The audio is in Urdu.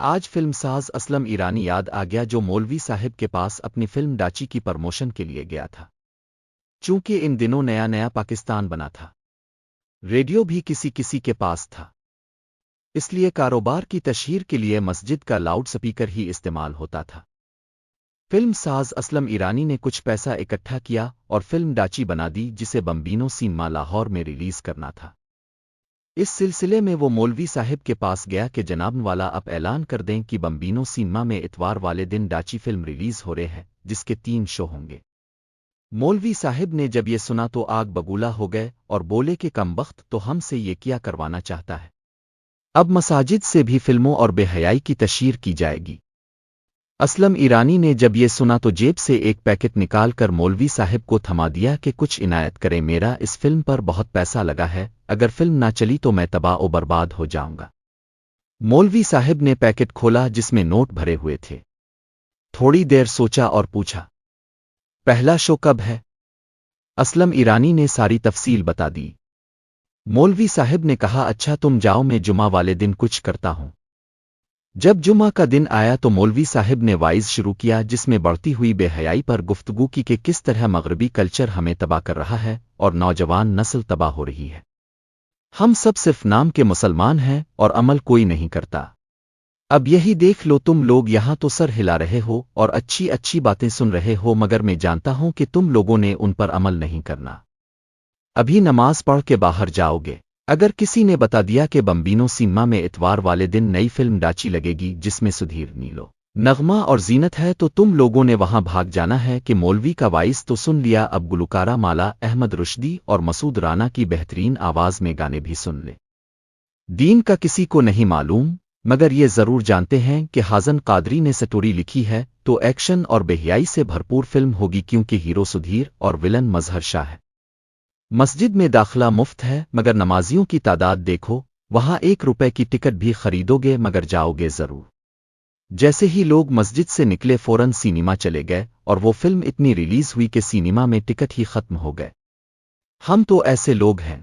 آج فلم ساز اسلم ایرانی یاد آ گیا جو مولوی صاحب کے پاس اپنی فلم ڈاچی کی پرموشن کے لیے گیا تھا۔ چونکہ ان دنوں نیا نیا پاکستان بنا تھا، ریڈیو بھی کسی کسی کے پاس تھا، اس لیے کاروبار کی تشہیر کے لیے مسجد کا لاؤڈ سپیکر ہی استعمال ہوتا تھا۔ فلم ساز اسلم ایرانی نے کچھ پیسہ اکٹھا کیا اور فلم ڈاچی بنا دی، جسے بمبینو سینما لاہور میں ریلیز کرنا تھا۔ اس سلسلے میں وہ مولوی صاحب کے پاس گیا کہ جناب والا اب اعلان کر دیں کہ بمبینو سینما میں اتوار والے دن ڈاچی فلم ریلیز ہو رہے ہیں، جس کے 3 شو ہوں گے۔ مولوی صاحب نے جب یہ سنا تو آگ بگولا ہو گئے اور بولے کہ کم بخت تو ہم سے یہ کیا کروانا چاہتا ہے، اب مساجد سے بھی فلموں اور بے حیائی کی تشہیر کی جائے گی۔ اسلم ایرانی نے جب یہ سنا تو جیب سے ایک پیکٹ نکال کر مولوی صاحب کو تھما دیا کہ کچھ عنایت کریں، میرا اس فلم پر بہت پیسہ لگا ہے، اگر فلم نہ چلی تو میں تباہ و برباد ہو جاؤں گا۔ مولوی صاحب نے پیکٹ کھولا جس میں نوٹ بھرے ہوئے تھے، تھوڑی دیر سوچا اور پوچھا، پہلا شو کب ہے؟ اسلم ایرانی نے ساری تفصیل بتا دی۔ مولوی صاحب نے کہا اچھا تم جاؤ، میں جمعہ والے دن کچھ کرتا ہوں۔ جب جمعہ کا دن آیا تو مولوی صاحب نے وائز شروع کیا، جس میں بڑھتی ہوئی بے حیائی پر گفتگو کی کہ کس طرح مغربی کلچر ہمیں تباہ کر رہا ہے اور نوجوان نسل تباہ ہو رہی ہے۔ ہم سب صرف نام کے مسلمان ہیں اور عمل کوئی نہیں کرتا۔ اب یہی دیکھ لو، تم لوگ یہاں تو سر ہلا رہے ہو اور اچھی اچھی باتیں سن رہے ہو، مگر میں جانتا ہوں کہ تم لوگوں نے ان پر عمل نہیں کرنا۔ ابھی نماز پڑھ کے باہر جاؤ گے، اگر کسی نے بتا دیا کہ بمبینو سینما میں اتوار والے دن نئی فلم ڈاچی لگے گی جس میں سدھیر نیلو، نغمہ اور زینت ہے، تو تم لوگوں نے وہاں بھاگ جانا ہے کہ مولوی کا وائس تو سن لیا، اب گلوکارہ مالا احمد رشدی اور مسعود رانا کی بہترین آواز میں گانے بھی سن لے۔ دین کا کسی کو نہیں معلوم، مگر یہ ضرور جانتے ہیں کہ حازن قادری نے سٹوری لکھی ہے تو ایکشن اور بہیائی سے بھرپور فلم ہوگی، کیونکہ ہیرو سدھیر اور ولن مظہر شاہ ہے۔ مسجد میں داخلہ مفت ہے، مگر نمازیوں کی تعداد دیکھو، وہاں 1 روپے کی ٹکٹ بھی خریدو گے مگر جاؤ گے ضرور۔ جیسے ہی لوگ مسجد سے نکلے فوراً سینما چلے گئے اور وہ فلم اتنی ریلیز ہوئی کہ سینما میں ٹکٹ ہی ختم ہو گئے۔ ہم تو ایسے لوگ ہیں